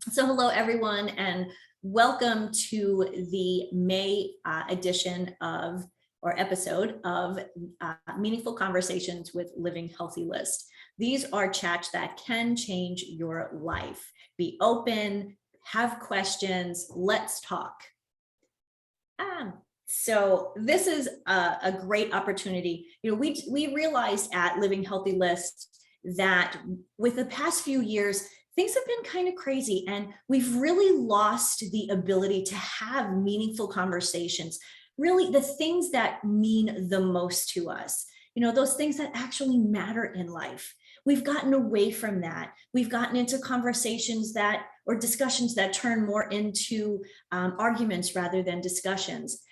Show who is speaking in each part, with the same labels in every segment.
Speaker 1: So hello, everyone, and welcome to the May edition of or episode of Meaningful Conversations with Living Healthy List. These are chats that can change your life. Be open, have questions, let's talk. So this is a great opportunity. We realized at Living Healthy List that with the past few years, things have been kind of crazy, and we've really lost the ability to have meaningful conversations, really the things that mean the most to us, those things that actually matter in life. We've gotten away from that. We've gotten into conversations or discussions that turn more into arguments rather than discussions.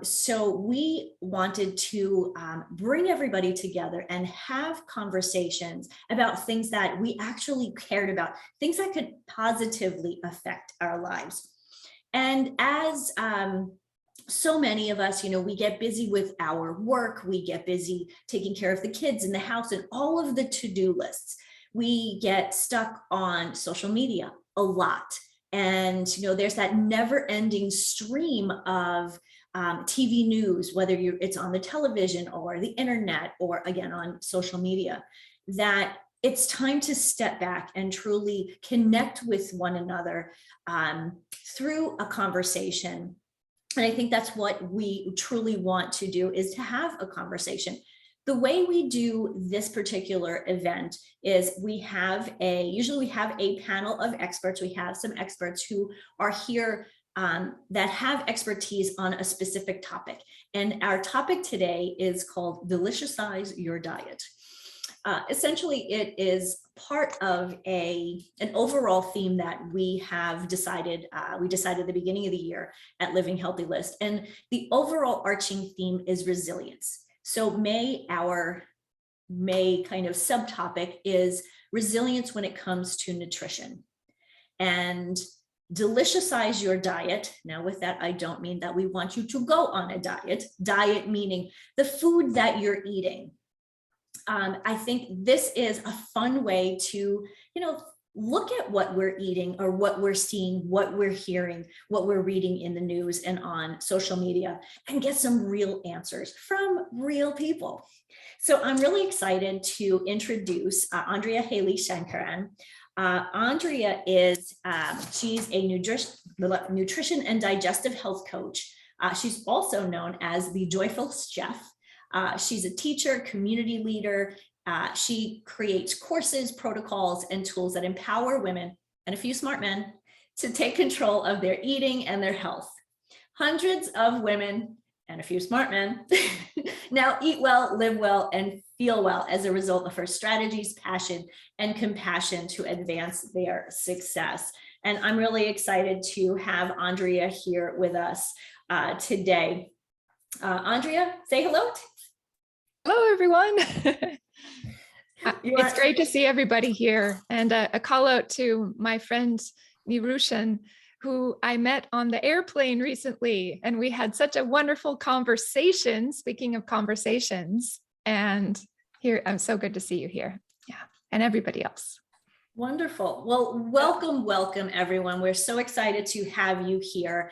Speaker 1: So we wanted to bring everybody together and have conversations about things that we actually cared about, things that could positively affect our lives. And as so many of us, we get busy with our work, we get busy taking care of the kids in the house and all of the to-do lists. We get stuck on social media a lot. And, there's that never-ending stream of TV news, whether it's on the television or the internet or again on social media, that it's time to step back and truly connect with one another through a conversation. And I think that's what we truly want to do, is to have a conversation. The way we do this particular event is usually we have a panel of experts. We have some experts who are here that have expertise on a specific topic. And our topic today is called Deliciousize Your Diet. Essentially, it is part of an overall theme that we have decided, at the beginning of the year at Living Healthy List. And the overall arching theme is resilience. So our May kind of subtopic is resilience when it comes to nutrition. And deliciousize your diet. Now, with that, I don't mean that we want you to go on a diet meaning the food that you're eating. I think this is a fun way to, look at what we're eating or what we're seeing, what we're hearing, what we're reading in the news and on social media, and get some real answers from real people. So I'm really excited to introduce Andrea Hayley-Sankaran. Andrea is, she's a nutrition and digestive health coach. She's also known as the Joyful Chef. She's a teacher, community leader. She creates courses, protocols, and tools that empower women and a few smart men to take control of their eating and their health. Hundreds of women and a few smart men now eat well, live well, and feel well as a result of her strategies, passion, and compassion to advance their success. And I'm really excited to have Andrea here with us today. Andrea, say hello.
Speaker 2: Hello, everyone. It's great to see everybody here. And a call out to my friend Nirushan, who I met on the airplane recently, and we had such a wonderful conversation, speaking of conversations. And here, I'm so good to see you here. Yeah, and everybody else.
Speaker 1: Wonderful. Well, welcome, everyone. We're so excited to have you here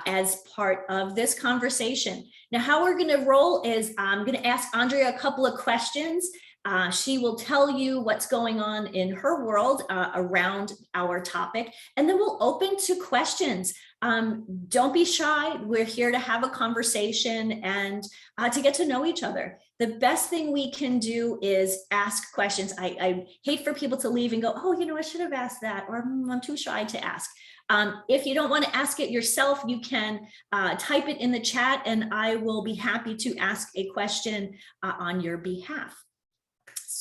Speaker 1: as part of this conversation. Now, how we're going to roll is I'm going to ask Andrea a couple of questions. She will tell you what's going on in her world around our topic, and then we'll open to questions. Don't be shy. We're here to have a conversation and to get to know each other. The best thing we can do is ask questions. I hate for people to leave and go, oh, I should have asked that, or I'm too shy to ask. If you don't want to ask it yourself, you can type it in the chat, and I will be happy to ask a question on your behalf.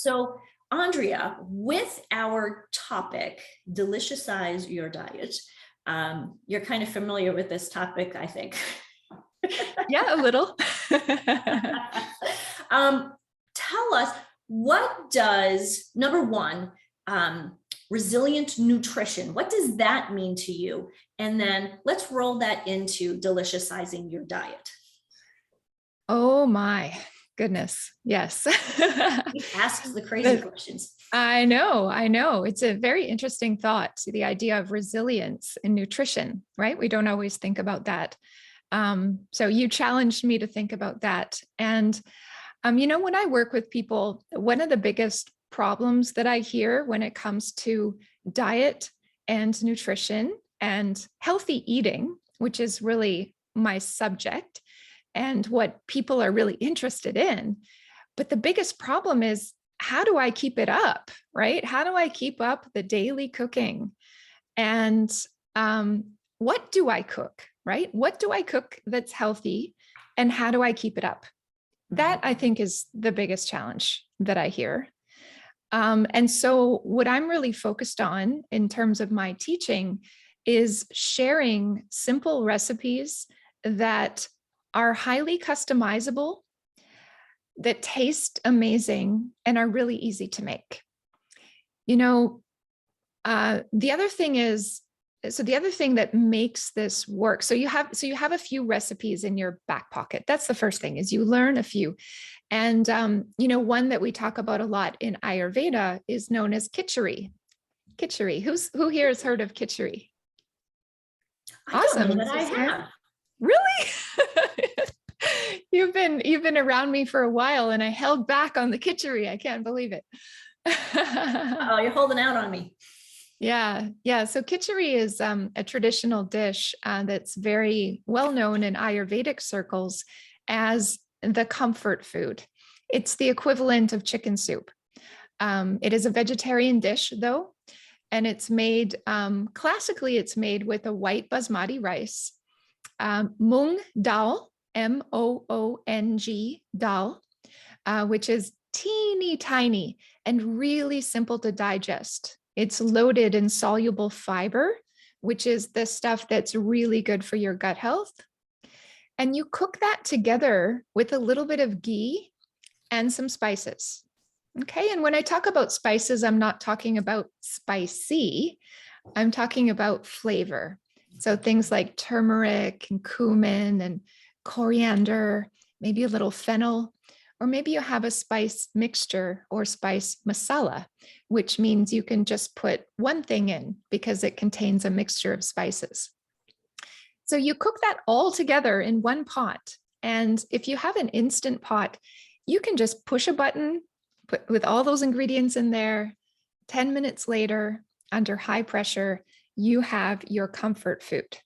Speaker 1: So, Andrea, with our topic, Deliciousize Your Diet, you're kind of familiar with this topic, I think.
Speaker 2: Yeah, a little.
Speaker 1: Tell us, what does, number one, resilient nutrition, what does that mean to you? And then let's roll that into deliciousizing your diet.
Speaker 2: Oh my. goodness. Yes.
Speaker 1: He asks the crazy questions.
Speaker 2: I know. It's a very interesting thought, the idea of resilience in nutrition, right? We don't always think about that. So you challenged me to think about that. And, when I work with people, one of the biggest problems that I hear when it comes to diet and nutrition and healthy eating, which is really my subject and what people are really interested in. But the biggest problem is, how do I keep it up, right? How do I keep up the daily cooking? And what do I cook, right? What do I cook that's healthy? And how do I keep it up? That, I think, is the biggest challenge that I hear. And so what I'm really focused on in terms of my teaching is sharing simple recipes that are highly customizable, that taste amazing, and are really easy to make. The other thing is, the other thing that makes this work, so you have a few recipes in your back pocket. That's the first thing, is you learn a few. And, one that we talk about a lot in Ayurveda is known as khichdi. Khichdi. Who here has heard of khichdi?
Speaker 1: Awesome. That I have.
Speaker 2: Really? You've been around me for a while, and I held back on the khichdi. I can't believe it.
Speaker 1: Oh, you're holding out on me.
Speaker 2: Yeah. So khichdi is a traditional dish that's very well known in Ayurvedic circles as the comfort food. It's the equivalent of chicken soup. It is a vegetarian dish, though, and it's made, classically, it's made with a white basmati rice, mung dal, Moong dal, which is teeny tiny and really simple to digest. It's loaded in soluble fiber, which is the stuff that's really good for your gut health. And you cook that together with a little bit of ghee and some spices. Okay. And when I talk about spices, I'm not talking about spicy, I'm talking about flavor. So things like turmeric and cumin and coriander, maybe a little fennel, or maybe you have a spice mixture or spice masala, which means you can just put one thing in because it contains a mixture of spices. So you cook that all together in one pot. And if you have an instant pot, you can just push a button, put with all those ingredients in there. 10 minutes later, under high pressure, you have your comfort food.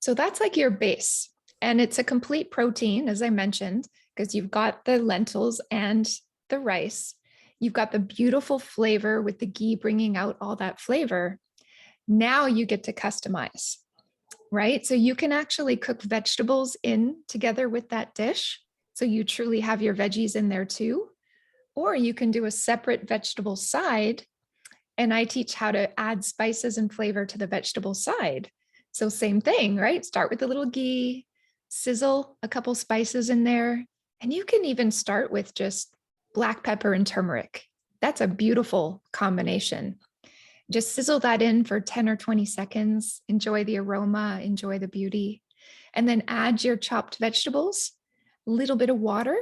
Speaker 2: So that's like your base. And it's a complete protein, as I mentioned, because you've got the lentils and the rice. You've got the beautiful flavor with the ghee bringing out all that flavor. Now you get to customize, right? So you can actually cook vegetables in together with that dish. So you truly have your veggies in there too. Or you can do a separate vegetable side. And I teach how to add spices and flavor to the vegetable side. So same thing, right? Start with a little ghee, sizzle a couple spices in there. And you can even start with just black pepper and turmeric. That's a beautiful combination. Just sizzle that in for 10 or 20 seconds. Enjoy the aroma, enjoy the beauty. And then add your chopped vegetables, a little bit of water,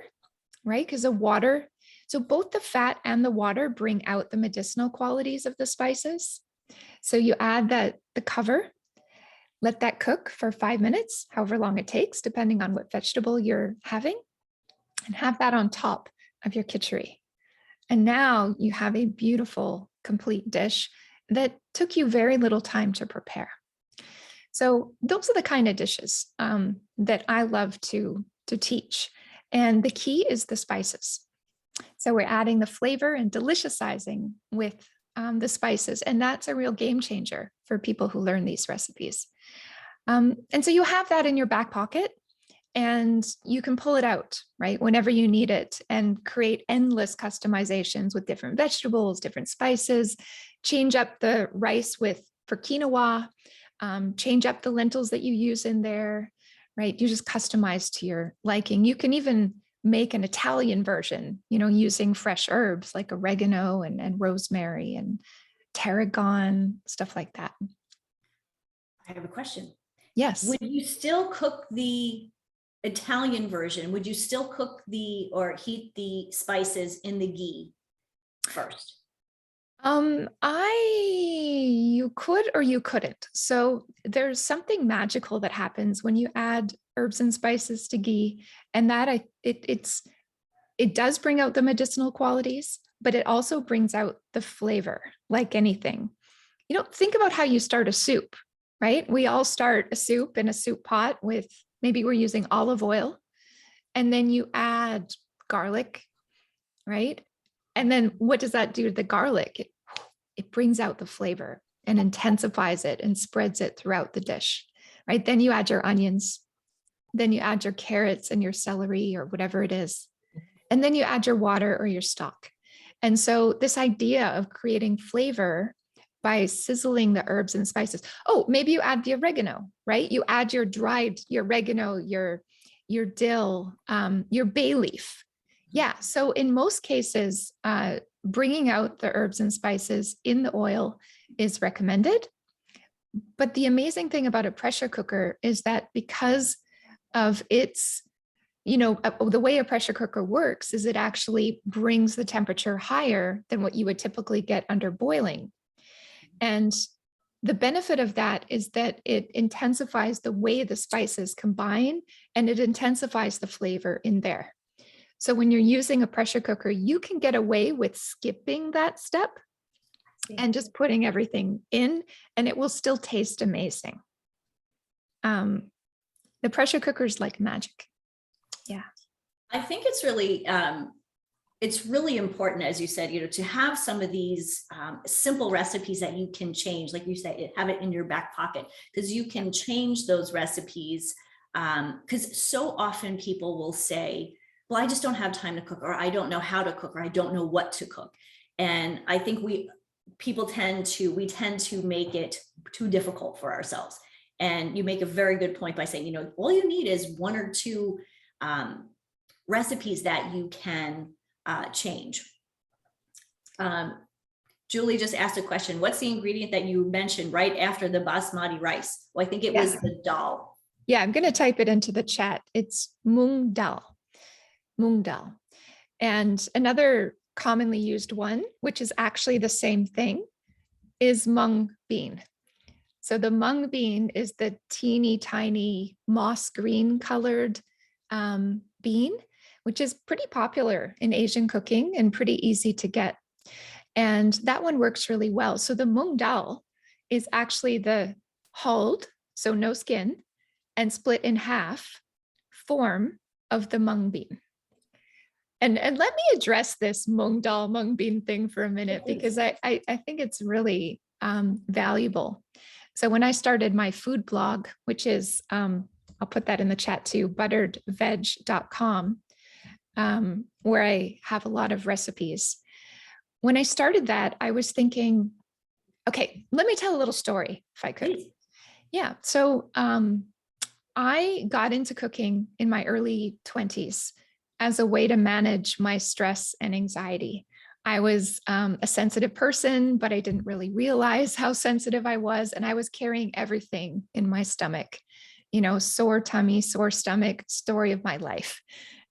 Speaker 2: right? Because the water, so both the fat and the water bring out the medicinal qualities of the spices. So you add the cover, let that cook for 5 minutes, however long it takes, depending on what vegetable you're having, and have that on top of your khichdi. And now you have a beautiful, complete dish that took you very little time to prepare. So those are the kind of dishes that I love to teach. And the key is the spices. So we're adding the flavor and deliciousizing with the spices. And that's a real game changer for people who learn these recipes. And so you have that in your back pocket and you can pull it out, right, whenever you need it, and create endless customizations with different vegetables, different spices, change up the rice for quinoa, change up the lentils that you use in there, right? You just customize to your liking. You can even make an Italian version, using fresh herbs like oregano and rosemary and tarragon, stuff like that.
Speaker 1: I have a question.
Speaker 2: Yes.
Speaker 1: Would you still cook the Italian version, would you still cook or heat the spices in the ghee first?
Speaker 2: You could or you couldn't. So there's something magical that happens when you add herbs and spices to ghee, and that it does bring out the medicinal qualities, but it also brings out the flavor, like anything. Think about how you start a soup, right? We all start a soup in a soup pot with, maybe we're using olive oil, and then you add garlic, right? And then what does that do to the garlic? It brings out the flavor and intensifies it and spreads it throughout the dish, right? Then you add your onions, then you add your carrots and your celery or whatever it is. And then you add your water or your stock. And so this idea of creating flavor by sizzling the herbs and spices. Oh, maybe you add the oregano, right? You add your oregano, your dill, your bay leaf. Yeah. So in most cases, bringing out the herbs and spices in the oil is recommended. But the amazing thing about a pressure cooker is that because of its, the way a pressure cooker works is it actually brings the temperature higher than what you would typically get under boiling. And the benefit of that is that it intensifies the way the spices combine, and it intensifies the flavor in there. So when you're using a pressure cooker, you can get away with skipping that step and just putting everything in, and it will still taste amazing. The pressure cooker is like magic. Yeah.
Speaker 1: I think it's really important, as you said, to have some of these simple recipes that you can change, like you said, have it in your back pocket, because you can change those recipes. Because so often people will say, well, I just don't have time to cook, or I don't know how to cook, or I don't know what to cook. And I think we tend to make it too difficult for ourselves. And you make a very good point by saying, all you need is one or two recipes that you can change. Julie just asked a question. What's the ingredient that you mentioned right after the basmati rice? Well, I think it was the dal.
Speaker 2: Yeah, I'm going to type it into the chat. It's mung dal. Mung dal. And another commonly used one, which is actually the same thing, is mung bean. So the mung bean is the teeny tiny moss green colored bean, which is pretty popular in Asian cooking and pretty easy to get. And that one works really well. So the mung dal is actually the hulled, so no skin, and split in half form of the mung bean. And let me address this mung dal, mung bean thing for a minute, because I think it's really valuable. So when I started my food blog, which is, I'll put that in the chat too, butteredveg.com, where I have a lot of recipes. When I started that, I was thinking, okay, let me tell a little story if I could. Yeah. So I got into cooking in my early 20s as a way to manage my stress and anxiety. I was a sensitive person, but I didn't really realize how sensitive I was. And I was carrying everything in my stomach, sore tummy, sore stomach, story of my life.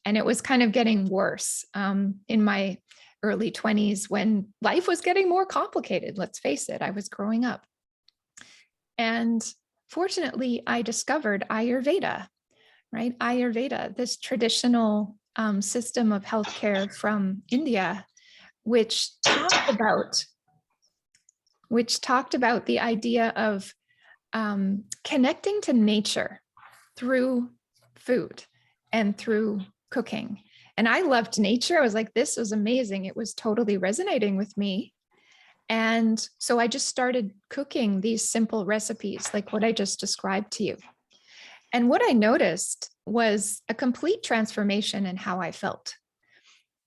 Speaker 2: And it was kind of getting worse in my early 20s when life was getting more complicated. Let's face it, I was growing up. And fortunately, I discovered Ayurveda, right? Ayurveda, this traditional system of healthcare from India, which talked about the idea of connecting to nature through food and through cooking. And I loved nature. I was like, this was amazing. It was totally resonating with me. And so I just started cooking these simple recipes, like what I just described to you. And what I noticed was a complete transformation in how I felt.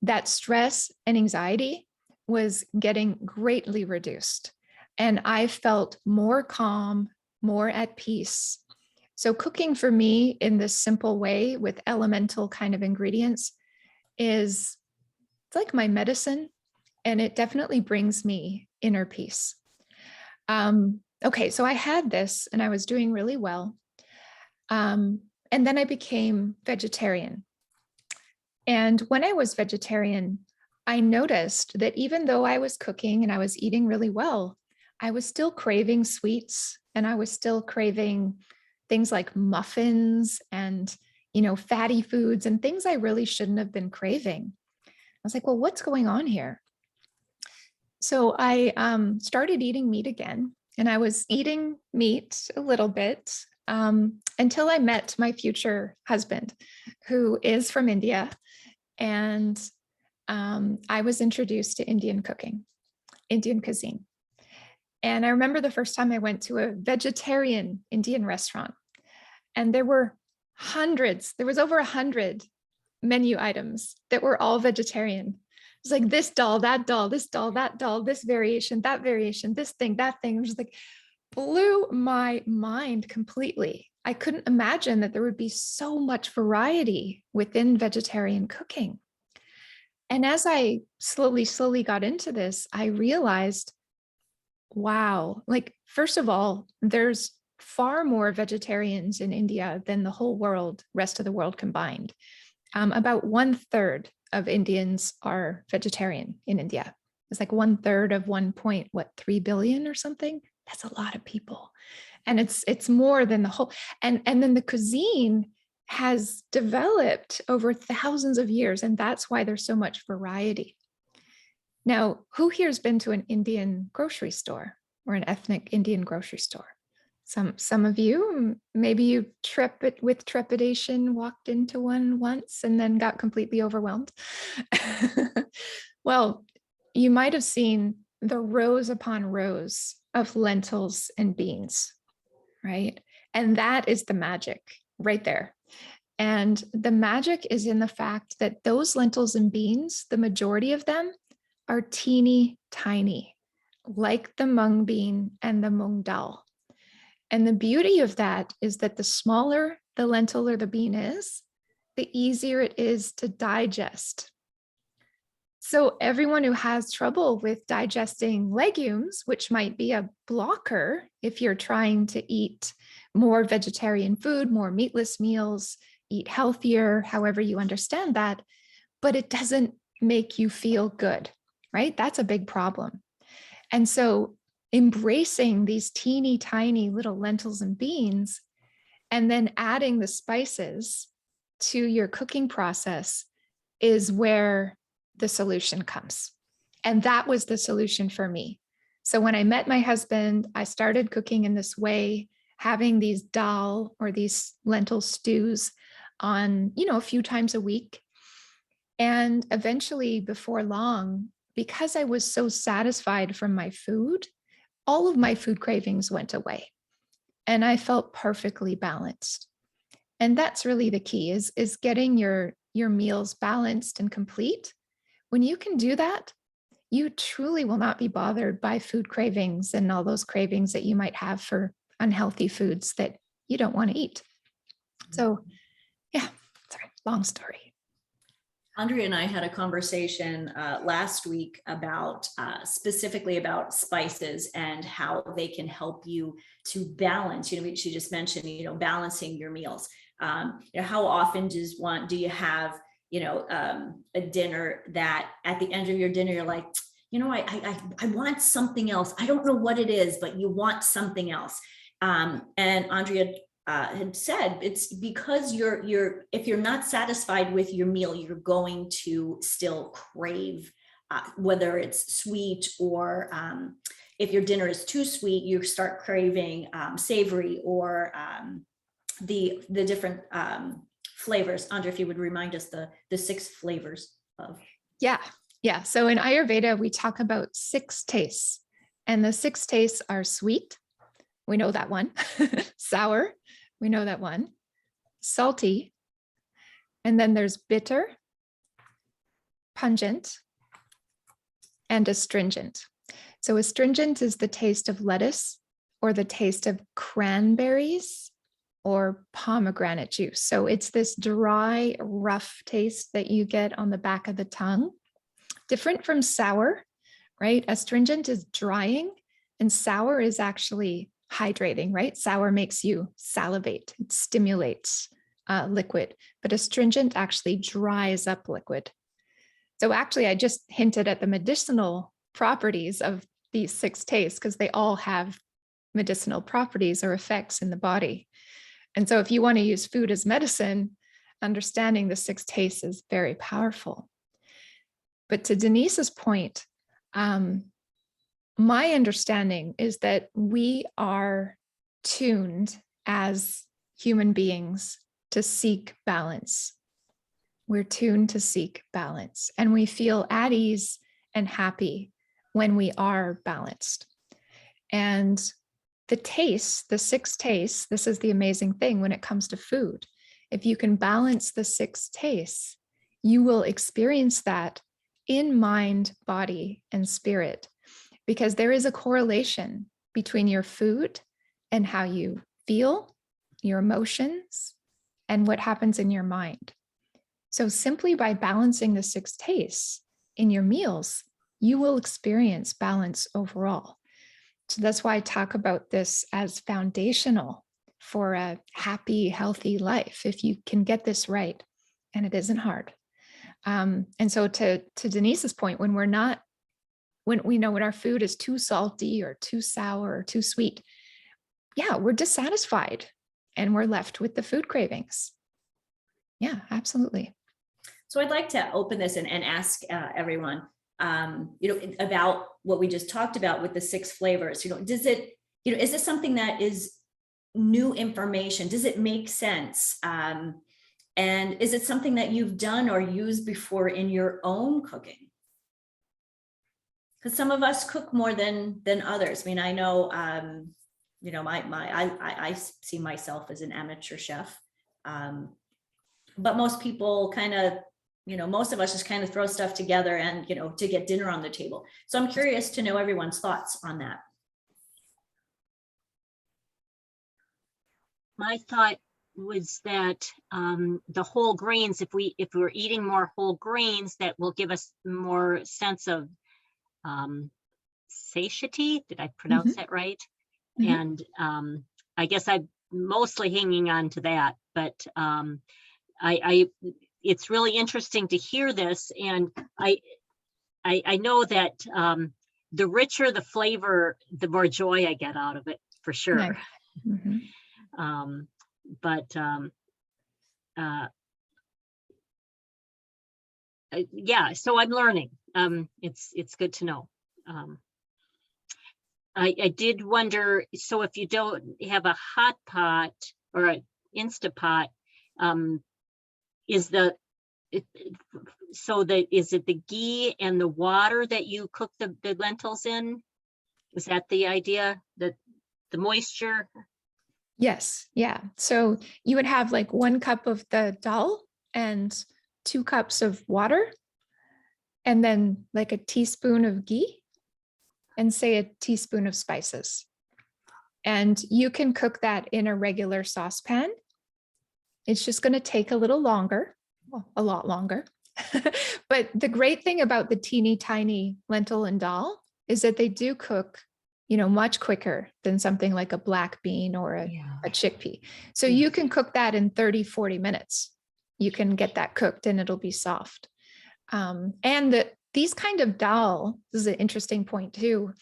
Speaker 2: That stress and anxiety was getting greatly reduced. And I felt more calm, more at peace. So cooking for me in this simple way with elemental kind of ingredients it's like my medicine, and it definitely brings me inner peace. Okay, so I had this and I was doing really well. And then I became vegetarian. And when I was vegetarian, I noticed that even though I was cooking and I was eating really well, I was still craving sweets, and I was still craving things like muffins and, fatty foods and things I really shouldn't have been craving. I was like, well, what's going on here? So I started eating meat again, and I was eating meat a little bit until I met my future husband, who is from India. And I was introduced to Indian cooking, Indian cuisine. And I remember the first time I went to a vegetarian Indian restaurant, and there were there was over 100 menu items that were all vegetarian. It was like this dal, that dal, this dal, that dal, this variation, that variation, this thing, that thing. It was like, blew my mind completely. I couldn't imagine that there would be so much variety within vegetarian cooking. And as I slowly got into this, I realized, wow, like, first of all, there's far more vegetarians in India than the whole world, rest of the world combined. About 1/3 of Indians are vegetarian in India. It's like 1/3 of 3 billion or something. That's a lot of people. And it's more than the whole. And then the cuisine has developed over thousands of years, and that's why there's so much variety. Now, who here has been to an Indian grocery store or an ethnic Indian grocery store? Some of you, maybe you with trepidation walked into one once and then got completely overwhelmed. Well, you might have seen the rows upon rows of lentils and beans, right? And that is the magic right there. And the magic is in the fact that those lentils and beans, the majority of them are teeny tiny, like the mung bean and the mung dal. And the beauty of that is that the smaller the lentil or the bean is, the easier it is to digest. So everyone who has trouble with digesting legumes, which might be a blocker if you're trying to eat more vegetarian food, more meatless meals, eat healthier, however you understand that, but it doesn't make you feel good, right? That's a big problem. And so embracing these teeny tiny little lentils and beans, and then adding the spices to your cooking process is where the solution comes. And that was the solution for me. So when I met my husband, I started cooking in this way, having these dal or these lentil stews on, a few times a week. And eventually, before long, because I was so satisfied from my food, all of my food cravings went away, and I felt perfectly balanced. And that's really the key, is getting your meals balanced and complete. When you can do that, you truly will not be bothered by food cravings and all those cravings that you might have for unhealthy foods that you don't want to eat. So yeah, sorry, long story.
Speaker 1: Andrea and I had a conversation last week about specifically about spices and how they can help you to balance. She just mentioned, balancing your meals. How often do you have, a dinner that at the end of your dinner you're like, I want something else. I don't know what it is, but you want something else. And Andrea had said, it's because if you're not satisfied with your meal, you're going to still crave, whether it's sweet or if your dinner is too sweet, you start craving savory or the different flavors. Andrea, if you would remind us the 6 flavors of.
Speaker 2: Yeah. So in Ayurveda, we talk about 6 tastes, and the 6 tastes are sweet. We know that one. Sour. We know that one. Salty. And then there's bitter, pungent, and astringent. So astringent is the taste of lettuce or the taste of cranberries or pomegranate juice. So it's this dry, rough taste that you get on the back of the tongue. Different from sour, right? Astringent is drying, and sour is actually hydrating, right? Sour makes you salivate, it stimulates liquid, but astringent actually dries up liquid. So actually, I just hinted at the medicinal properties of these 6 tastes because they all have medicinal properties or effects in the body. And so if you want to use food as medicine, understanding the 6 tastes is very powerful. But to Denise's point, my understanding is that we are tuned as human beings to seek balance. We're tuned to seek balance, and we feel at ease and happy when we are balanced. And the tastes, the 6 tastes, this is the amazing thing when it comes to food. If you can balance the 6 tastes, you will experience that in mind, body, and spirit, because there is a correlation between your food and how you feel, your emotions, and what happens in your mind. So simply by balancing the 6 tastes in your meals, you will experience balance overall. So that's why I talk about this as foundational for a happy, healthy life, if you can get this right, and it isn't hard. And so to Denise's point, when we know when our food is too salty or too sour or too sweet, yeah, we're dissatisfied and we're left with the food cravings. Yeah, absolutely.
Speaker 1: So I'd like to open this and ask everyone, about what we just talked about with the 6 flavors. Does it, is this something that is new information? Does it make sense? And is it something that you've done or used before in your own cooking? Because some of us cook more than others. I mean, I know, I see myself as an amateur chef, but most people kind of, most of us just kind of throw stuff together and, to get dinner on the table. So I'm curious to know everyone's thoughts on that.
Speaker 3: My thought was that the whole grains, if we're eating more whole grains, that will give us more sense of satiety. Did I pronounce that right? And I guess I'm mostly hanging on to that, but it's really interesting to hear this, and I know that the richer the flavor, the more joy I get out of it, for sure.
Speaker 2: Nice.
Speaker 3: Yeah, so I'm learning. It's good to know. I did wonder, so if you don't have a hot pot or an Instapot, is it the ghee and the water that you cook the lentils in? Is that the idea, that the moisture?
Speaker 2: Yes. Yeah. So you would have like 1 cup of the dal and 2 cups of water, and then like a teaspoon of ghee and say a teaspoon of spices. And you can cook that in a regular saucepan. It's just going to take a little longer, well, a lot longer. But the great thing about the teeny tiny lentil and dal is that they do cook, much quicker than something like a black bean or a chickpea. So you can cook that in 30, 40 minutes. You can get that cooked and it'll be soft. And these kind of dal, this is an interesting point too,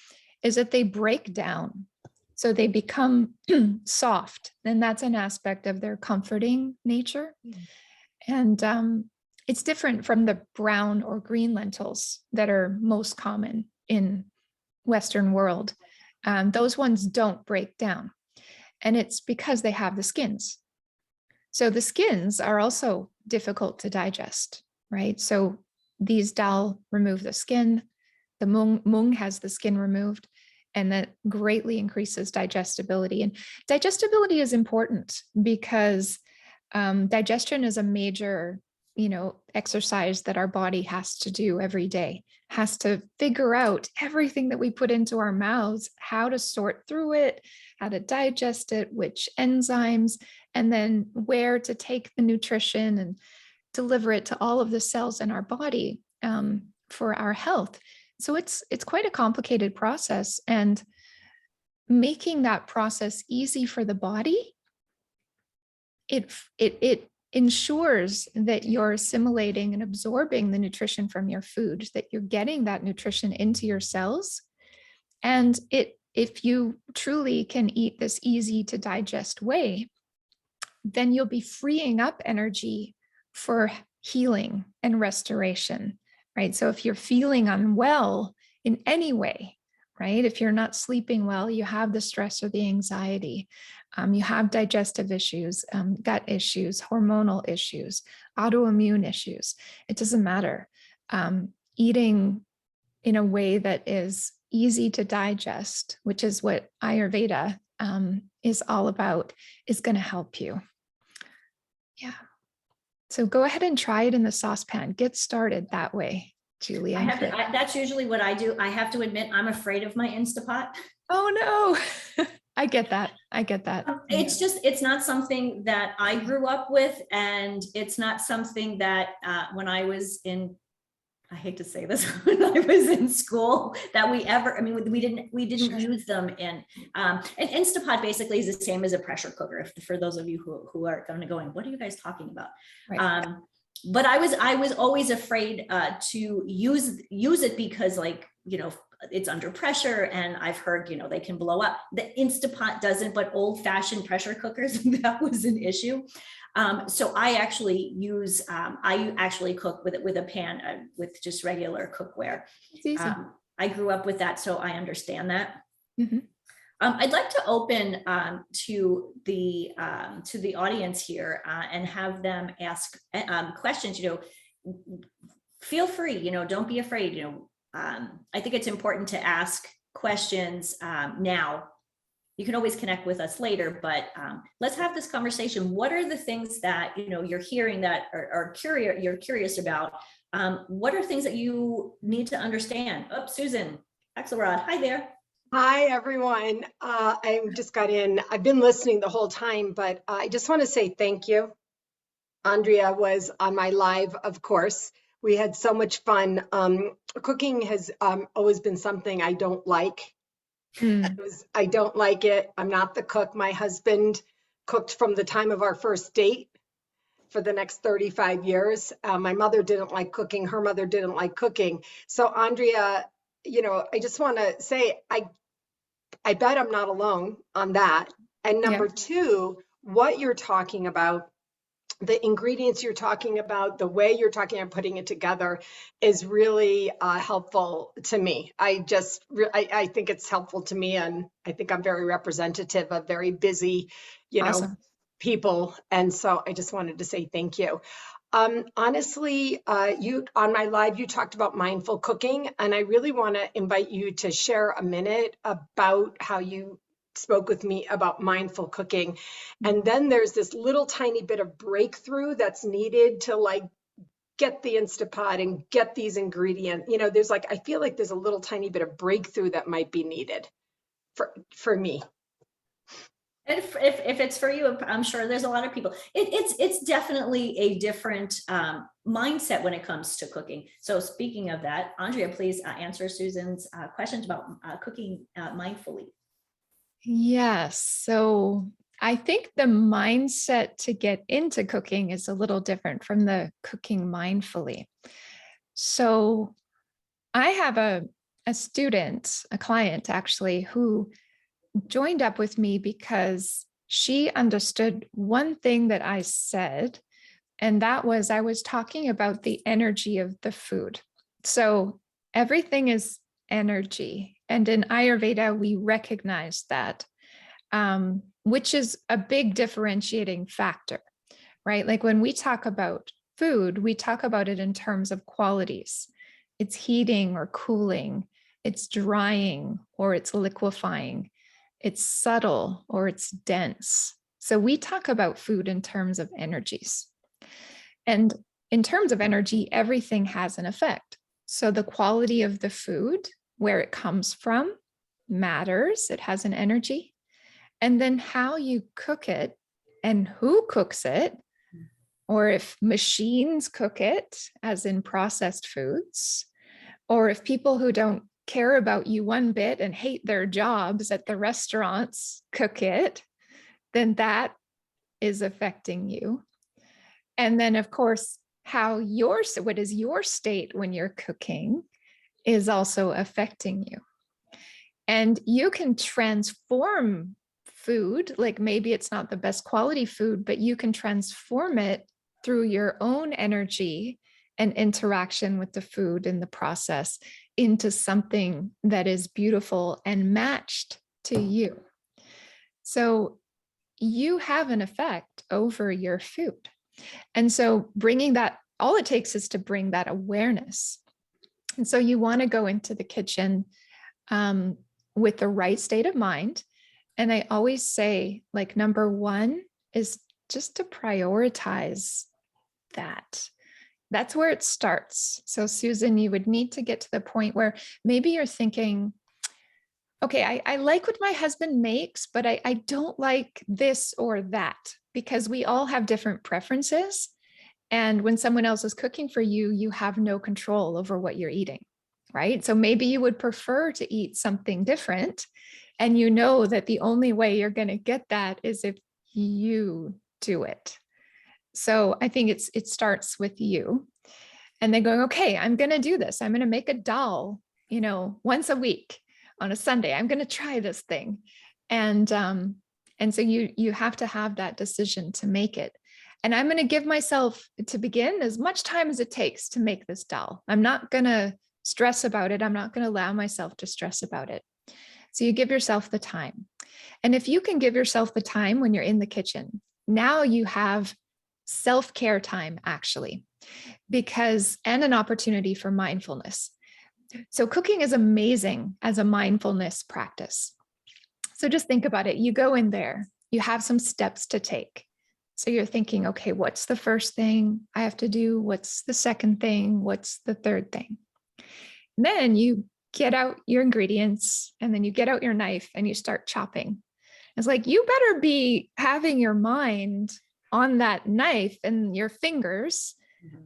Speaker 2: is that they break down. So they become soft, and that's an aspect of their comforting nature. And it's different from the brown or green lentils that are most common in Western world. Those ones don't break down, and it's because they have the skins. So the skins are also difficult to digest, right? So these dal remove the skin, the mung has the skin removed, and that greatly increases digestibility. And digestibility is important because digestion is a major, exercise that our body has to do every day, has to figure out everything that we put into our mouths, how to sort through it, how to digest it, which enzymes, and then where to take the nutrition and deliver it to all of the cells in our body for our health. So it's quite a complicated process, and making that process easy for the body, it ensures that you're assimilating and absorbing the nutrition from your food, that you're getting that nutrition into your cells. And if you truly can eat this easy to digest way, then you'll be freeing up energy for healing and restoration, right? So if you're feeling unwell in any way, right? If you're not sleeping well, you have the stress or the anxiety, you have digestive issues, gut issues, hormonal issues, autoimmune issues. It doesn't matter. Eating in a way that is easy to digest, which is what Ayurveda is all about, is going to help you. Yeah. So go ahead and try it in the saucepan. Get started that way, Julie.
Speaker 1: That's usually what I do. I have to admit, I'm afraid of my Instapot.
Speaker 2: Oh no. I get that.
Speaker 1: It's not something that I grew up with. And it's not something that when I was in, I hate to say this, when I was in school, that we didn't
Speaker 2: Sure.
Speaker 1: use them in. And Instapot basically is the same as a pressure cooker. For those of you who are kind of going, what are you guys talking about?
Speaker 2: Right.
Speaker 1: But I was always afraid to use it because, like, it's under pressure, and I've heard, they can blow up. The Instapot doesn't, but old fashioned pressure cookers, that was an issue. So I actually cook with a pan with just regular cookware.
Speaker 2: It's easy.
Speaker 1: I grew up with that, so I understand that.
Speaker 2: Mm-hmm.
Speaker 1: I'd like to open to the audience here and have them ask questions. Feel free. Don't be afraid. I think it's important to ask questions now. You can always connect with us later, but let's have this conversation. What are the things that you're hearing that are you're curious about? What are things that you need to understand? Oh, Susan Axelrod, hi there.
Speaker 4: Hi, everyone. I just got in. I've been listening the whole time, but I just want to say thank you. Andrea was on my live, of course. We had so much fun. Cooking has always been something I don't like. I don't like it. I'm not the cook. My husband cooked from the time of our first date for the next 35 years. My mother didn't like cooking. Her mother didn't like cooking. So Andrea, I just want to say, I bet I'm not alone on that. And number two, what you're talking about, the ingredients you're talking about, the way you're talking about putting it together is really helpful to me. I think it's helpful to me, and I think I'm very representative of very busy,
Speaker 2: Awesome.
Speaker 4: people. And so I just wanted to say thank you. Honestly, you on my live, you talked about mindful cooking, and I really want to invite you to share a minute about how you spoke with me about mindful cooking. And then there's this little tiny bit of breakthrough that's needed to get the Instapot and get these ingredients. I feel like there's a little tiny bit of breakthrough that might be needed for me.
Speaker 1: And if it's for you, I'm sure there's a lot of people. It's definitely a different mindset when it comes to cooking. So speaking of that, Andrea, please answer Susan's questions about cooking mindfully.
Speaker 2: Yes. So I think the mindset to get into cooking is a little different from the cooking mindfully. So I have a student, a client actually, who joined up with me because she understood one thing that I said, and that was I was talking about the energy of the food. So everything is energy. And in Ayurveda, we recognize that, which is a big differentiating factor, right? Like when we talk about food, we talk about it in terms of qualities. It's heating or cooling, it's drying or it's liquefying, it's subtle or it's dense. So we talk about food in terms of energies. And in terms of energy, everything has an effect. So the quality of the food, where it comes from, matters. It has an energy. And then how you cook it and who cooks it, or if machines cook it, as in processed foods, or if people who don't care about you one bit and hate their jobs at the restaurants cook it, then that is affecting you. And then of course, what is your state when you're cooking is also affecting you. And you can transform food, like maybe it's not the best quality food, but you can transform it through your own energy and interaction with the food in the process into something that is beautiful and matched to you. So you have an effect over your food. And so bringing that, all it takes is to bring that awareness. And so you want to go into the kitchen with the right state of mind. And I always say, like, number one is just to prioritize that. That's where it starts. So Susan, you would need to get to the point where maybe you're thinking, okay, I like what my husband makes, but I don't like this or that, because we all have different preferences. And when someone else is cooking for you, you have no control over what you're eating, right? So maybe you would prefer to eat something different. And you know that the only way you're going to get that is if you do it. So I think it starts with you. And then going, okay, I'm going to do this. I'm going to make a dal, once a week on a Sunday. I'm going to try this thing. And so you have to have that decision to make it. And I'm going to give myself, to begin, as much time as it takes to make this dal. I'm not going to stress about it. I'm not going to allow myself to stress about it. So you give yourself the time. And if you can give yourself the time when you're in the kitchen, now you have self-care time, actually, and an opportunity for mindfulness. So cooking is amazing as a mindfulness practice. So just think about it. You go in there, you have some steps to take. So you're thinking, okay, what's the first thing I have to do? What's the second thing? What's the third thing? And then you get out your ingredients, and then you get out your knife and you start chopping. It's like, you better be having your mind on that knife and your fingers,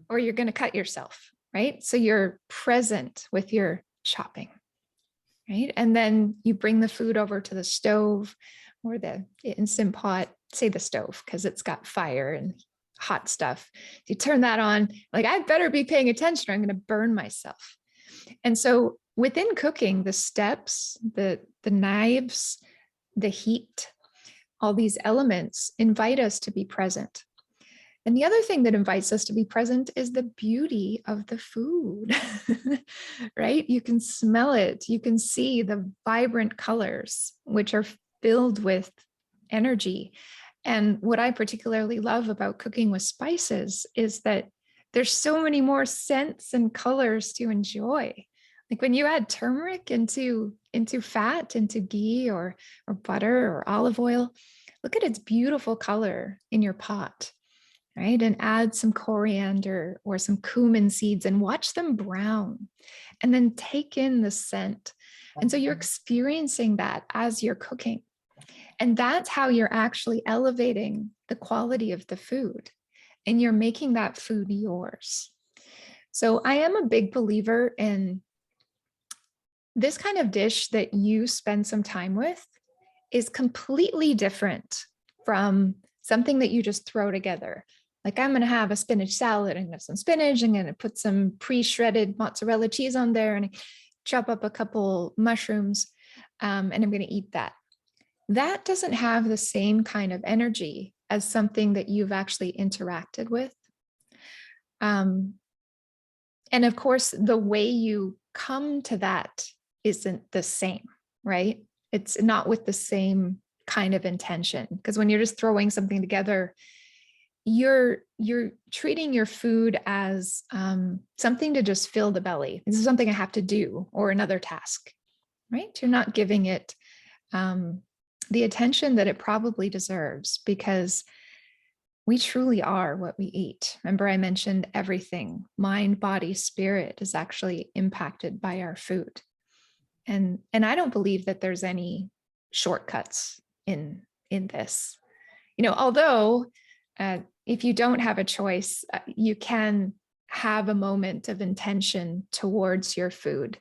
Speaker 2: or you're going to cut yourself, right? So you're present with your chopping, right? And then you bring the food over to the stove or the Instant Pot, say the stove, because it's got fire and hot stuff. You turn that on, like, I better be paying attention or I'm going to burn myself. And so within cooking, the steps, the knives, the heat, all these elements invite us to be present. And the other thing that invites us to be present is the beauty of the food, right? You can smell it. You can see the vibrant colors, which are filled with energy. And what I particularly love about cooking with spices is that there's so many more scents and colors to enjoy. Like when you add turmeric into fat, into ghee or butter or olive oil, look at its beautiful color in your pot, right? And add some coriander or some cumin seeds and watch them brown, and then take in the scent. And so you're experiencing that as you're cooking. And that's how you're actually elevating the quality of the food, and you're making that food yours. So I am a big believer in this kind of dish that you spend some time with is completely different from something that you just throw together. Like, I'm going to have a spinach salad. I'm going to have some spinach. I'm going to put some pre-shredded mozzarella cheese on there and chop up a couple mushrooms, and I'm going to eat that. That doesn't have the same kind of energy as something that you've actually interacted with. And of course, the way you come to that isn't the same, right? It's not with the same kind of intention, because when you're just throwing something together, you're treating your food as something to just fill the belly. This is something I have to do, or another task, right? You're not giving it the attention that it probably deserves, because we truly are what we eat. Remember, I mentioned everything, mind, body, spirit, is actually impacted by our food. And I don't believe that there's any shortcuts in this. Although if you don't have a choice, you can have a moment of intention towards your food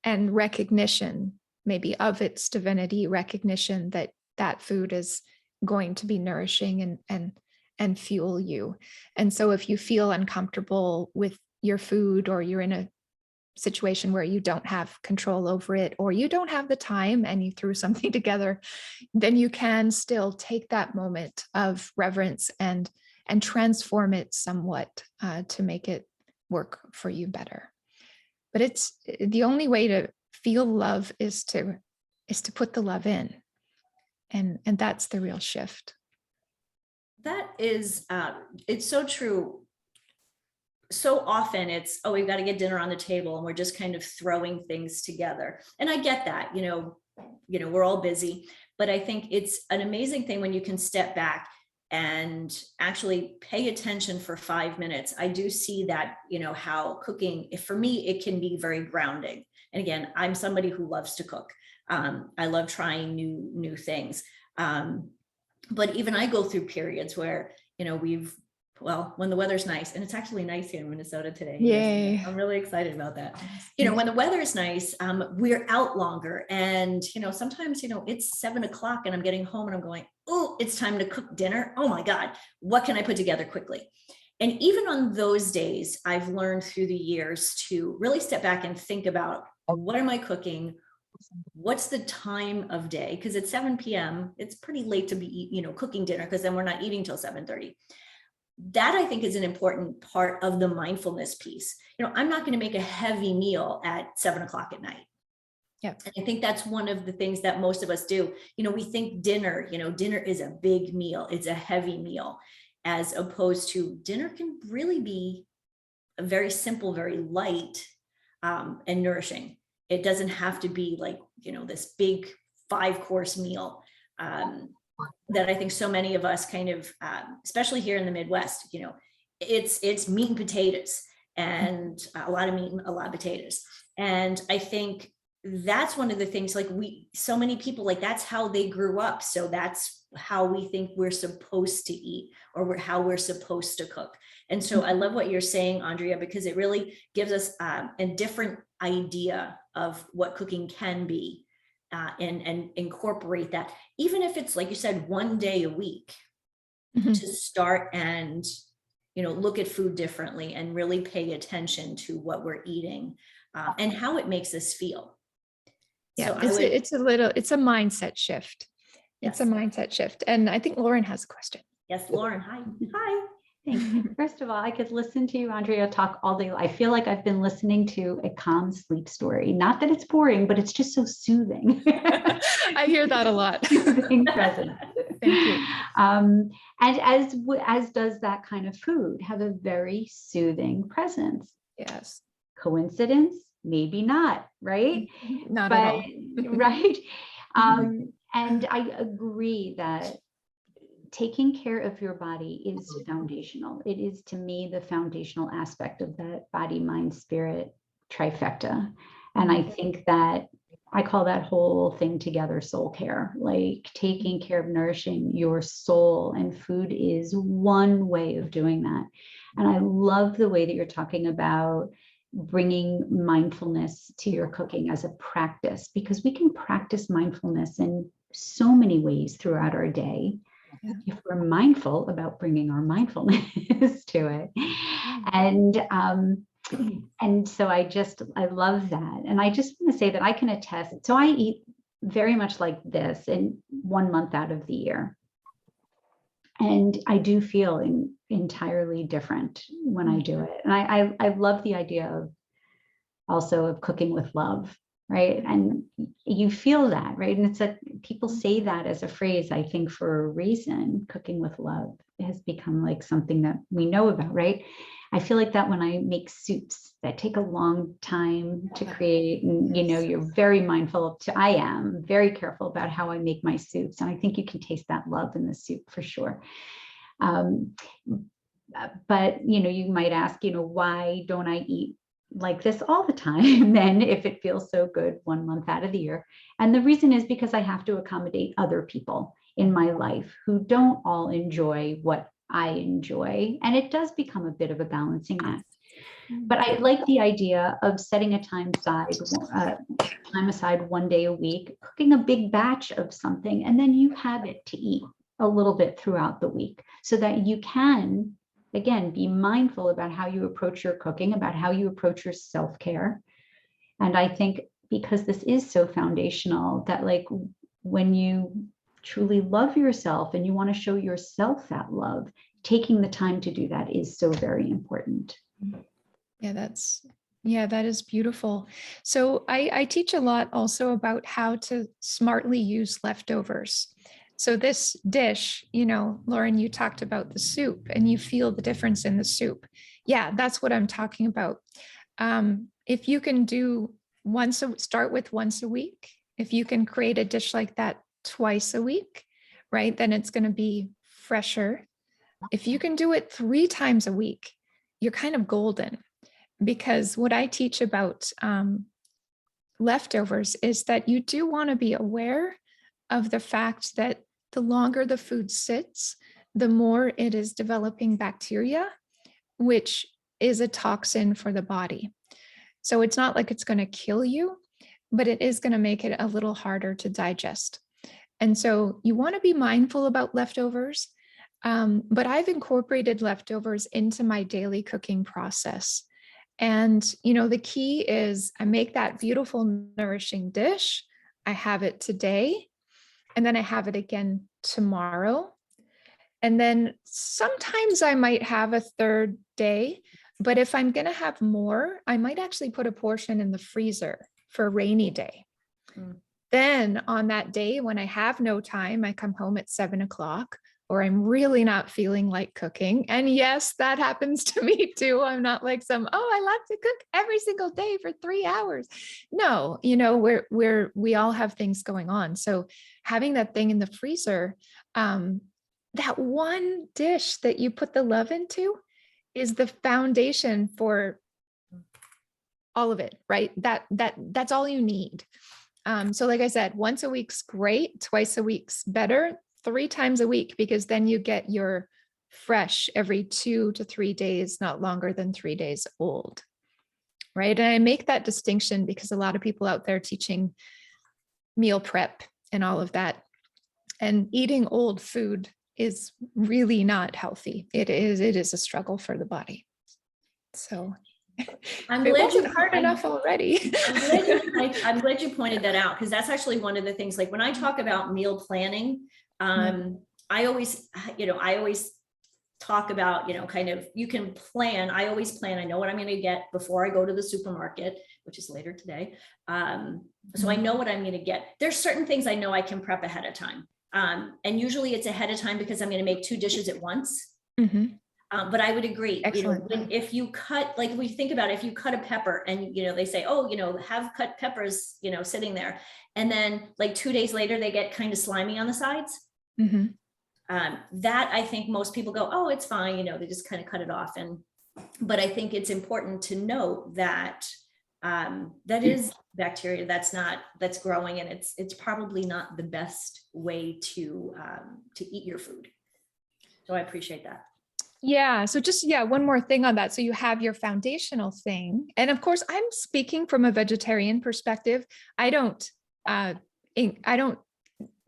Speaker 2: and recognition, maybe of its divinity, recognition that that food is going to be nourishing and and fuel you. And so if you feel uncomfortable with your food, or you're in a situation where you don't have control over it, or you don't have the time and you threw something together, then you can still take that moment of reverence and transform it somewhat to make it work for you better. But it's the only way to feel love is to put the love in. And that's the real shift.
Speaker 1: That is, it's so true. So often it's, oh, we've got to get dinner on the table and we're just kind of throwing things together. And I get that, we're all busy, but I think it's an amazing thing when you can step back and actually pay attention for 5 minutes. I do see that, how cooking, if for me, it can be very grounding. And again, I'm somebody who loves to cook. I love trying new things. But even I go through periods where, when the weather's nice, and it's actually nice here in Minnesota today.
Speaker 2: Yay.
Speaker 1: I'm really excited about that. When the weather is nice, we're out longer. And, sometimes, it's 7 o'clock and I'm getting home and I'm going, oh, it's time to cook dinner. Oh my God, what can I put together quickly? And even on those days, I've learned through the years to really step back and think about, what am I cooking? What's the time of day? Because at 7 p.m., it's pretty late to be, cooking dinner, because then we're not eating till 7:30. That, I think, is an important part of the mindfulness piece. I'm not going to make a heavy meal at 7 o'clock at night.
Speaker 2: Yeah.
Speaker 1: And I think that's one of the things that most of us do. We think dinner is a big meal. It's a heavy meal, as opposed to dinner can really be a very simple, very light, and nourishing. It doesn't have to be like, this big 5-course meal. That I think so many of us kind of, especially here in the Midwest, it's meat and potatoes, and a lot of meat and a lot of potatoes. And I think that's one of the things, so many people, that's how they grew up. So that's how we think we're supposed to eat, or how we're supposed to cook. And so I love what you're saying, Andrea, because it really gives us a different idea of what cooking can be. And incorporate that, even if it's, like you said, 1 day a week, to start and, look at food differently and really pay attention to what we're eating, and how it makes us feel.
Speaker 2: Yeah,
Speaker 1: So
Speaker 2: it's a mindset shift.
Speaker 1: Yes.
Speaker 2: It's a mindset shift. And I think Lauren has a question.
Speaker 1: Yes, Lauren, hi. Hi.
Speaker 5: Thank you. First of all, I could listen to you, Andrea, talk all day. I feel like I've been listening to a calm sleep story. Not that it's boring, but it's just so soothing.
Speaker 2: I hear that a lot.
Speaker 5: Soothing presence.
Speaker 2: Thank you.
Speaker 5: And as does that kind of food, have a very soothing presence.
Speaker 2: Yes.
Speaker 5: Coincidence? Maybe not, right?
Speaker 2: Not at all.
Speaker 5: Right. And I agree that taking care of your body is foundational. It is, to me, the foundational aspect of that body, mind, spirit trifecta. And I think that I call that whole thing together soul care, like taking care of nourishing your soul, and food is one way of doing that. And I love the way that you're talking about bringing mindfulness to your cooking as a practice, because we can practice mindfulness in so many ways throughout our day. Yeah. If we're mindful about bringing our mindfulness to it. And so I love that. And I just want to say that I can attest. So I eat very much like this in 1 month out of the year. And I do feel entirely different when I do it. And I love the idea of cooking with love. Right. And you feel that, right? And people say that as a phrase, I think, for a reason. Cooking with love has become like something that we know about, right? I feel like that when I make soups that take a long time to create, and you're very mindful I am very careful about how I make my soups. And I think you can taste that love in the soup for sure. But, you might ask, why don't I eat like this all the time then, if it feels so good 1 month out of the year? And the reason is because I have to accommodate other people in my life who don't all enjoy what I enjoy. And it does become a bit of a balancing act. But I like the idea of setting a time aside 1 day a week, cooking a big batch of something, and then you have it to eat a little bit throughout the week so that you can, again, be mindful about how you approach your cooking, about how you approach your self-care. And I think because this is so foundational, that like when you truly love yourself and you want to show yourself that love, taking the time to do that is so very important.
Speaker 2: Yeah, that is beautiful. So I teach a lot also about how to smartly use leftovers. So this dish, Lauren, you talked about the soup and you feel the difference in the soup. Yeah, that's what I'm talking about. If you can start with once a week, if you can create a dish like that twice a week, right, then it's going to be fresher. If you can do it 3 times a week, you're kind of golden. Because what I teach about leftovers is that you do want to be aware of the fact that the longer the food sits, the more it is developing bacteria, which is a toxin for the body. So it's not like it's going to kill you, but it is going to make it a little harder to digest. And so you want to be mindful about leftovers. But I've incorporated leftovers into my daily cooking process. And, the key is I make that beautiful, nourishing dish. I have it today, and then I have it again tomorrow. And then sometimes I might have a third day, but if I'm going to have more, I might actually put a portion in the freezer for a rainy day. Then on that day, when I have no time, I come home at 7:00, or I'm really not feeling like cooking. And yes, that happens to me too. I'm not like I love to cook every single day for 3 hours. No, we all have things going on. So having that thing in the freezer, that one dish that you put the love into is the foundation for all of it, right? That's all you need. So like I said, once a week's great, twice a week's better, 3 times a week, because then you get your fresh every 2 to 3 days, not longer than 3 days old, right? And I make that distinction because a lot of people out there teaching meal prep and all of that, and eating old food is really not healthy. It is a struggle for the body. So
Speaker 1: I'm
Speaker 2: it
Speaker 1: glad
Speaker 2: wasn't
Speaker 1: you-
Speaker 2: hard
Speaker 1: I'm-
Speaker 2: enough already.
Speaker 1: I'm glad you pointed that out, because that's actually one of the things, like when I talk about meal planning, I always talk about, kind of, you can plan. I always plan. I know what I'm going to get before I go to the supermarket, which is later today. So I know what I'm going to get. There's certain things I know I can prep ahead of time. And usually it's ahead of time because I'm going to make 2 dishes at once. But I would agree,
Speaker 2: Excellent.
Speaker 1: if you cut, like we think about it, if you cut a pepper and, they say, have cut peppers, sitting there. And then like 2 days later, they get kind of slimy on the sides. That I think most people go, oh, it's fine. They just kind of cut it off. But I think it's important to note that that is bacteria that's growing, and it's probably not the best way to eat your food. So I appreciate that.
Speaker 2: Yeah. So just, one more thing on that. So you have your foundational thing. And of course, I'm speaking from a vegetarian perspective. I don't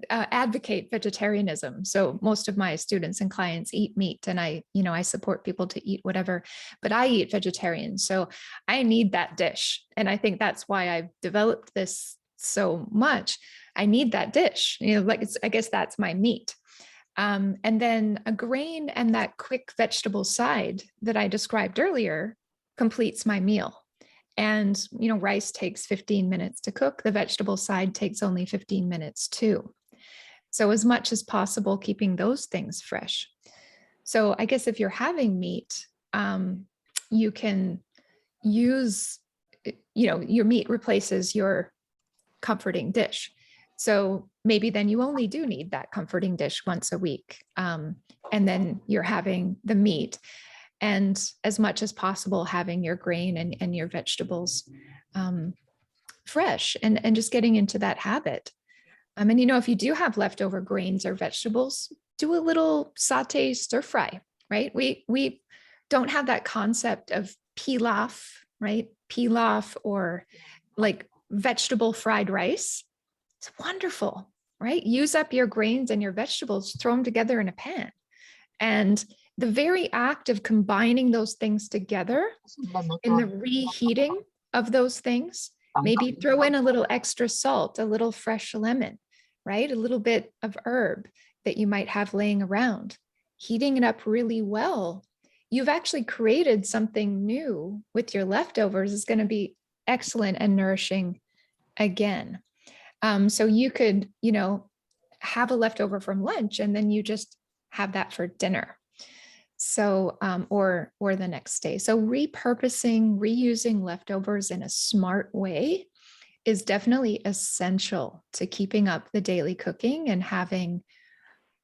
Speaker 2: advocate vegetarianism. So most of my students and clients eat meat, and I support people to eat whatever, but I eat vegetarian. So I need that dish. And I think that's why I've developed this so much. I need that dish, I guess that's my meat. And then a grain and that quick vegetable side that I described earlier completes my meal. And, rice takes 15 minutes to cook. The vegetable side takes only 15 minutes too. So as much as possible, keeping those things fresh. So I guess if you're having meat, you can use, your meat replaces your comforting dish. So maybe then you only do need that comforting dish once a week. And then you're having the meat, and as much as possible, having your grain and your vegetables fresh, and just getting into that habit. And if you do have leftover grains or vegetables, do a little saute stir fry, right? We don't have that concept of pilaf, right? Pilaf, or like vegetable fried rice. It's wonderful, right? Use up your grains and your vegetables, throw them together in a pan. And the very act of combining those things together in the reheating of those things, maybe throw in a little extra salt, a little fresh lemon, right? A little bit of herb that you might have laying around, heating it up really well. You've actually created something new with your leftovers. Is going to be excellent and nourishing again. So you could, have a leftover from lunch and then you just have that for dinner. So, or the next day. So repurposing, reusing leftovers in a smart way is definitely essential to keeping up the daily cooking and having,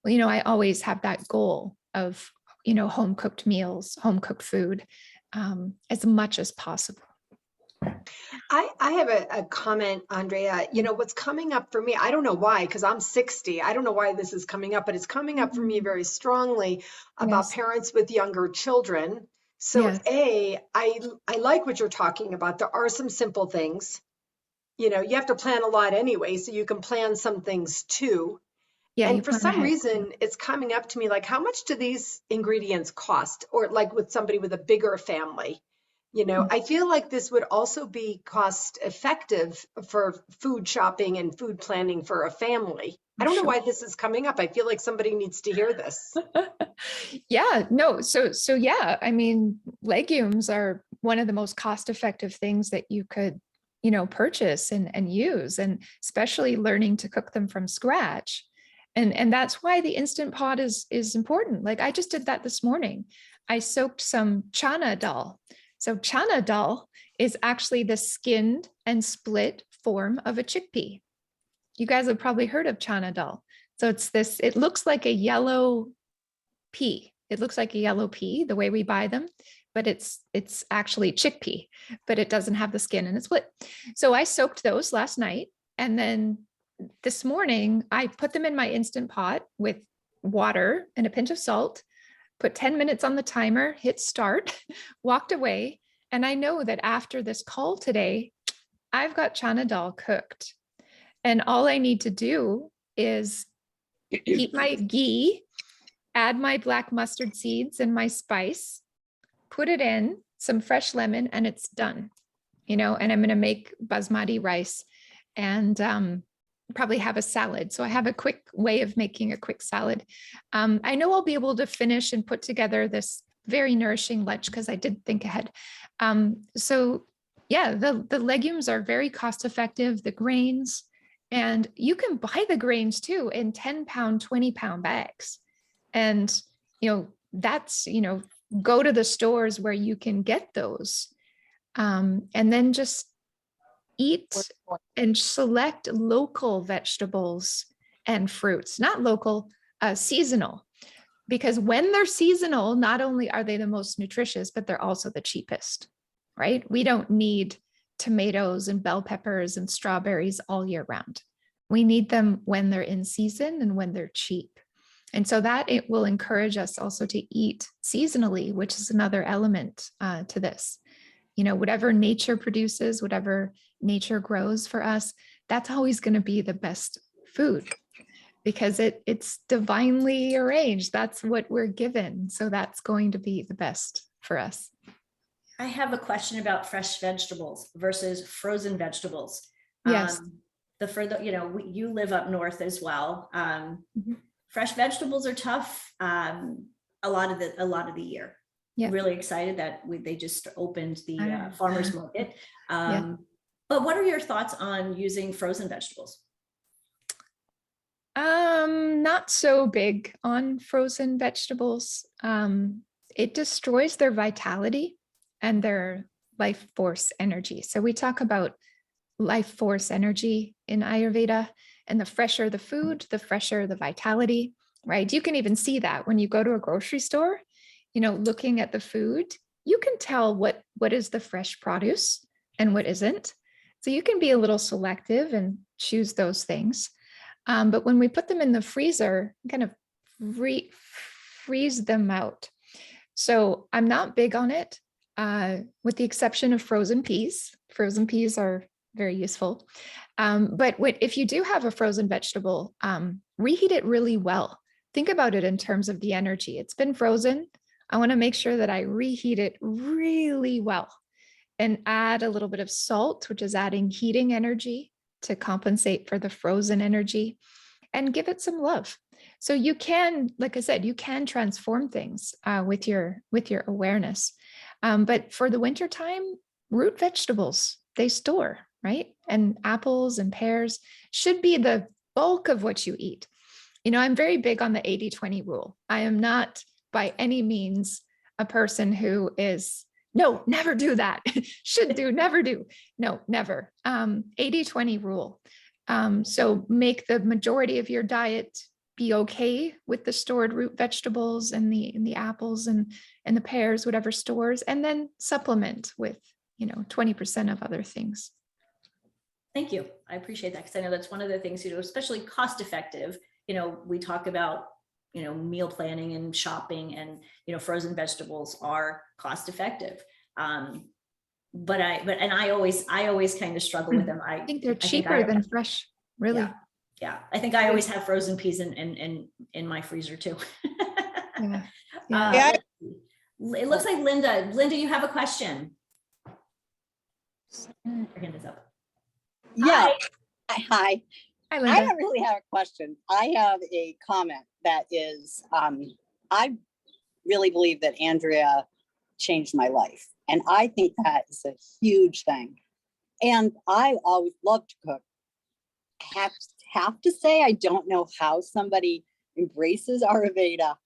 Speaker 2: I always have that goal of, home cooked meals, home cooked food, as much as possible.
Speaker 4: I have a comment, Andrea. What's coming up for me, I don't know why, because I'm 60. I don't know why this is coming up, but it's coming up for me very strongly about
Speaker 2: Yes.
Speaker 4: parents with younger children. So
Speaker 2: Yes.
Speaker 4: I like what you're talking about. There are some simple things. You have to plan a lot anyway, so you can plan some things too.
Speaker 2: Yeah. You
Speaker 4: And for
Speaker 2: plan
Speaker 4: some
Speaker 2: ahead.
Speaker 4: reason, it's coming up to me like, how much do these ingredients cost? Or like with somebody with a bigger family. I feel like this would also be cost effective for food shopping and food planning for a family. I don't know why this is coming up. I feel like somebody needs to hear this.
Speaker 2: Yeah, no. So yeah, I mean, legumes are one of the most cost-effective things that you could, purchase and use, and especially learning to cook them from scratch. And that's why the Instant Pot is important. Like I just did that this morning. I soaked some Chana Dal. So Chana Dal is actually the skinned and split form of a chickpea. You guys have probably heard of Chana Dal. So it looks like a yellow pea. It looks like a yellow pea, the way we buy them, but it's actually chickpea, but it doesn't have the skin and it's split. So I soaked those last night. And then this morning I put them in my Instant Pot with water and a pinch of salt, put 10 minutes on the timer, hit start, walked away. And I know that after this call today, I've got Chana Dal cooked. And all I need to do is heat my ghee, add my black mustard seeds and my spice, put it in, some fresh lemon, and it's done. And I'm going to make basmati rice and probably have a salad. So I have a quick way of making a quick salad. I know I'll be able to finish and put together this very nourishing lunch because I did think ahead. So yeah, the legumes are very cost effective, the grains, and you can buy the grains too in 10-pound, 20-pound bags. And, that's, go to the stores where you can get those. And then just eat and select local vegetables and fruits, not local, seasonal, because when they're seasonal, not only are they the most nutritious, but they're also the cheapest, right? We don't need tomatoes and bell peppers and strawberries all year round. We need them when they're in season and when they're cheap. And so that it will encourage us also to eat seasonally, which is another element to this. Whatever nature produces, whatever nature grows for us, that's always going to be the best food because it's divinely arranged. That's what we're given. So that's going to be the best for us.
Speaker 1: I have a question about fresh vegetables versus frozen vegetables.
Speaker 2: Yes.
Speaker 1: The further, you live up north as well. Fresh vegetables are tough a lot of the year.
Speaker 2: Yeah.
Speaker 1: Really excited that they just opened the farmers market.
Speaker 2: Yeah.
Speaker 1: But what are your thoughts on using frozen vegetables?
Speaker 2: Not so big on frozen vegetables. It destroys their vitality and their life force energy. So we talk about life force energy in Ayurveda, and the fresher the food, the fresher the vitality, right? You can even see that when you go to a grocery store, looking at the food, you can tell what is the fresh produce and what isn't. So you can be a little selective and choose those things. But when we put them in the freezer, kind of freeze them out. So I'm not big on it, with the exception of frozen peas. Frozen peas are very useful. But if you do have a frozen vegetable, reheat it really well. Think about it in terms of the energy. It's been frozen. I want to make sure that I reheat it really well and add a little bit of salt, which is adding heating energy to compensate for the frozen energy, and give it some love. So you can, like I said, you can transform things with your awareness. But for the wintertime, root vegetables, they store, right? And apples and pears should be the bulk of what you eat. You know, I'm very big on the 80-20 rule. I am not by any means a person who is, no, never do that. Should do, never do. No, never. 80-20 rule. So make the majority of your diet be okay with the stored root vegetables and the apples and the pears, whatever stores, and then supplement with, 20% of other things.
Speaker 1: Thank you. I appreciate that, because I know that's one of the things, especially cost effective. We talk about, meal planning and shopping, and, frozen vegetables are cost effective. But I always kind of struggle with them.
Speaker 2: I think they're cheaper than fresh, really.
Speaker 1: Yeah. I think I always have frozen peas in my freezer too.
Speaker 2: Yeah.
Speaker 1: It looks like Linda, you have a question. Her hand is up.
Speaker 6: Yeah. Hi.
Speaker 2: Hi,
Speaker 6: I
Speaker 2: Linda.
Speaker 6: don't really have a question. I have a comment that is, I really believe that Andrea changed my life. And I think that is a huge thing. And I always love to cook. I have to say, I don't know how somebody embraces Ayurveda.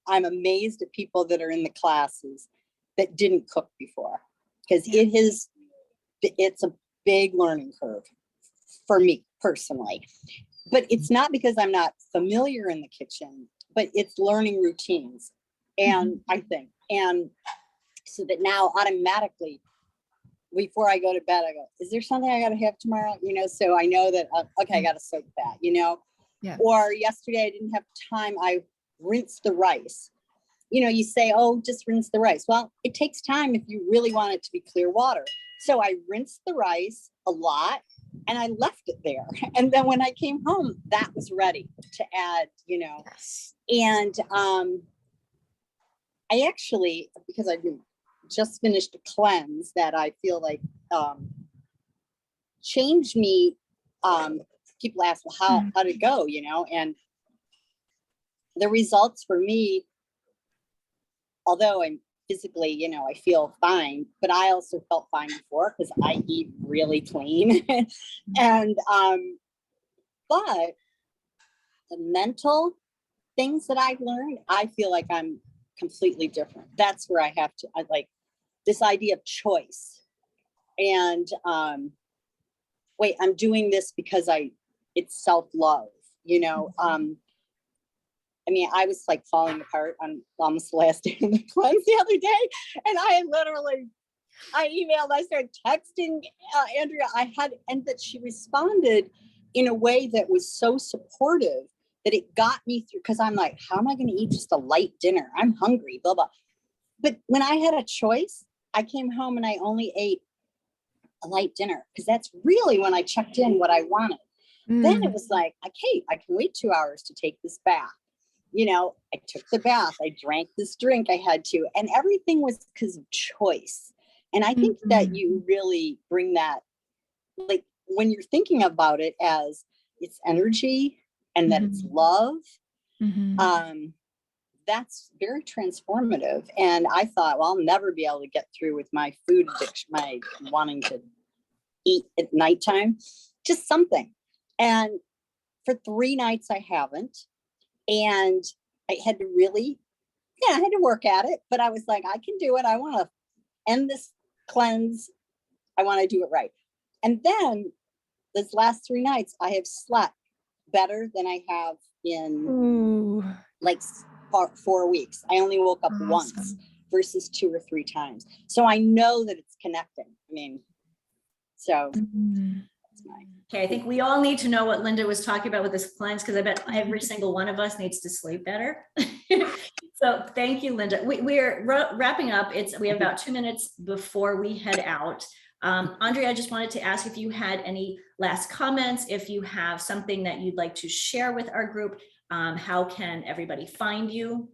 Speaker 6: I'm amazed at people that are in the classes that didn't cook before, because it's a big learning curve for me personally. But it's not because I'm not familiar in the kitchen, but it's learning routines. And I think, and so that now automatically, before I go to bed, I go, is there something I got to have tomorrow? So I know that, okay, I got to soak that,
Speaker 2: Yeah.
Speaker 6: Or yesterday I didn't have time. I rinsed the rice. You say, oh, just rinse the rice. Well, it takes time if you really want it to be clear water. So I rinsed the rice a lot and I left it there. And then when I came home, that was ready to add,
Speaker 2: Yes.
Speaker 6: and I actually, because I just finished a cleanse that I feel like changed me. People ask, well, how did it go, and the results for me, although I'm physically, I feel fine, but I also felt fine before because I eat really clean. And, but the mental things that I've learned, I feel like I'm completely different. That's where I like this idea of choice. And, wait, I'm doing this because it's self-love, I mean, I was like falling apart on almost the last day of the cleanse the other day. And I emailed, I started texting Andrea, and that she responded in a way that was so supportive that it got me through. Cause I'm like, how am I going to eat just a light dinner? I'm hungry, blah, blah. But when I had a choice, I came home and I only ate a light dinner, because that's really when I checked in what I wanted. Then it was like, okay, I can wait 2 hours to take this bath. I took the bath, I drank this drink I had to, and everything was because of choice. And I think that you really bring that, like when you're thinking about it as it's energy and that it's love, that's very transformative. And I thought, well, I'll never be able to get through with my food addiction, my wanting to eat at nighttime, just something. And for 3 nights, I haven't. And I had to really, I had to work at it, but I was like, I can do it. I want to end this cleanse. I want to do it right. And then this last 3 nights, I have slept better than I have in like 4 weeks. I only woke up once versus 2 or 3 times. So I know that it's connecting. I mean, so that's my.
Speaker 1: Okay, I think we all need to know what Linda was talking about with this cleanse, because I bet every single one of us needs to sleep better. So thank you, Linda. We're wrapping up. We have about 2 minutes before we head out. Andrea, I just wanted to ask if you had any last comments, if you have something that you'd like to share with our group. How can everybody find you?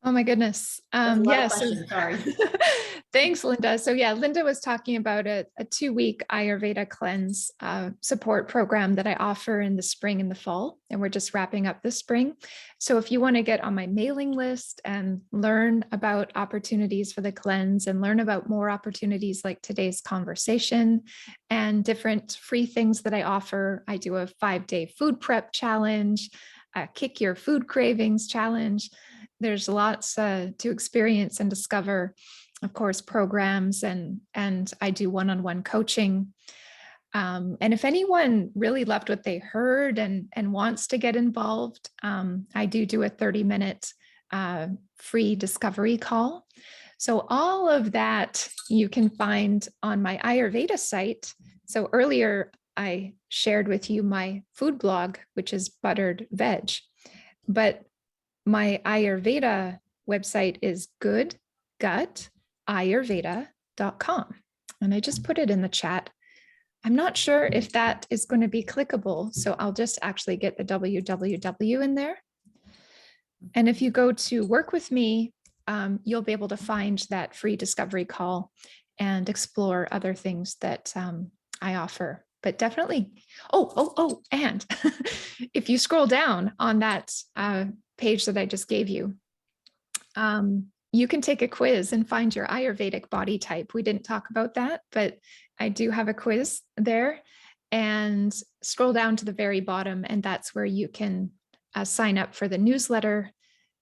Speaker 2: Oh my goodness.
Speaker 1: That's a lot of
Speaker 2: Yes.
Speaker 1: questions, sorry.
Speaker 2: Thanks, Linda. So yeah, Linda was talking about a 2-week Ayurveda cleanse support program that I offer in the spring and the fall, and we're just wrapping up this spring. So if you want to get on my mailing list and learn about opportunities for the cleanse and learn about more opportunities like today's conversation and different free things that I offer, I do a 5-day food prep challenge, a kick your food cravings challenge. There's lots to experience and discover, of course, programs, and I do one-on-one coaching. And if anyone really loved what they heard and wants to get involved, I do a 30-minute free discovery call. So all of that you can find on my Ayurveda site. So earlier I shared with you my food blog, which is Buttered Veg, but my Ayurveda website is goodgutayurveda.com. And I just put it in the chat. I'm not sure if that is going to be clickable, so I'll just actually get the www in there. And if you go to work with me, you'll be able to find that free discovery call and explore other things that I offer. But definitely, and if you scroll down on that page that I just gave you, you can take a quiz and find your Ayurvedic body type. We didn't talk about that, but I do have a quiz there, and scroll down to the very bottom, and that's where you can sign up for the newsletter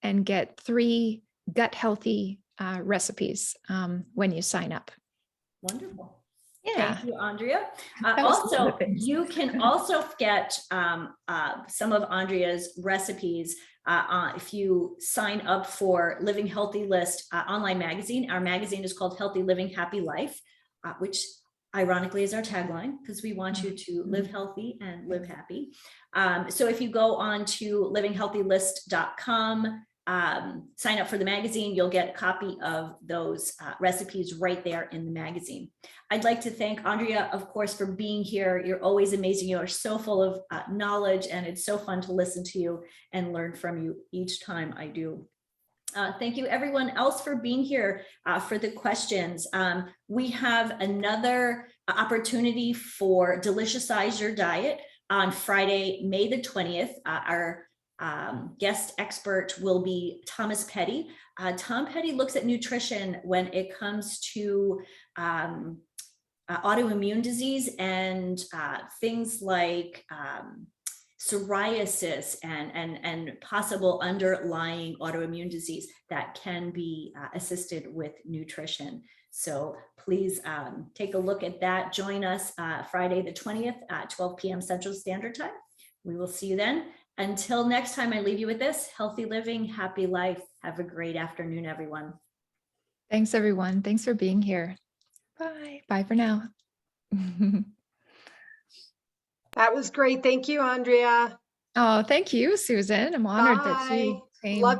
Speaker 2: and get 3 gut healthy recipes when you sign up.
Speaker 1: Wonderful.
Speaker 2: Yeah.
Speaker 1: Thank you, Andrea.
Speaker 2: That was one of
Speaker 1: Also,
Speaker 2: the things.
Speaker 1: you can also get some of Andrea's recipes if you sign up for Living Healthy List online magazine. Our magazine is called Healthy Living Happy Life, which ironically is our tagline, because we want you to live healthy and live happy. So if you go on to livinghealthylist.com, sign up for the magazine, you'll get a copy of those recipes right there in the magazine. I'd like to thank Andrea, of course, for being here. You're always amazing. You are so full of knowledge, and it's so fun to listen to you and learn from you each time I do. Thank you everyone else for being here for the questions. We have another opportunity for Deliciousize Your Diet on Friday, May the 20th. Our guest expert will be Thomas Petty. Tom Petty looks at nutrition when it comes to autoimmune disease and things like psoriasis and possible underlying autoimmune disease that can be assisted with nutrition. So please take a look at that. Join us Friday the 20th at 12 p.m. Central Standard Time. We will see you then. Until next time, I leave you with this: healthy living, happy life. Have a great afternoon, everyone.
Speaker 2: Thanks, everyone. Thanks for being here. Bye. Bye for now.
Speaker 4: That was great. Thank you, Andrea.
Speaker 2: Oh, thank you, Susan. I'm honored that
Speaker 4: Bye.
Speaker 2: she came.
Speaker 4: Love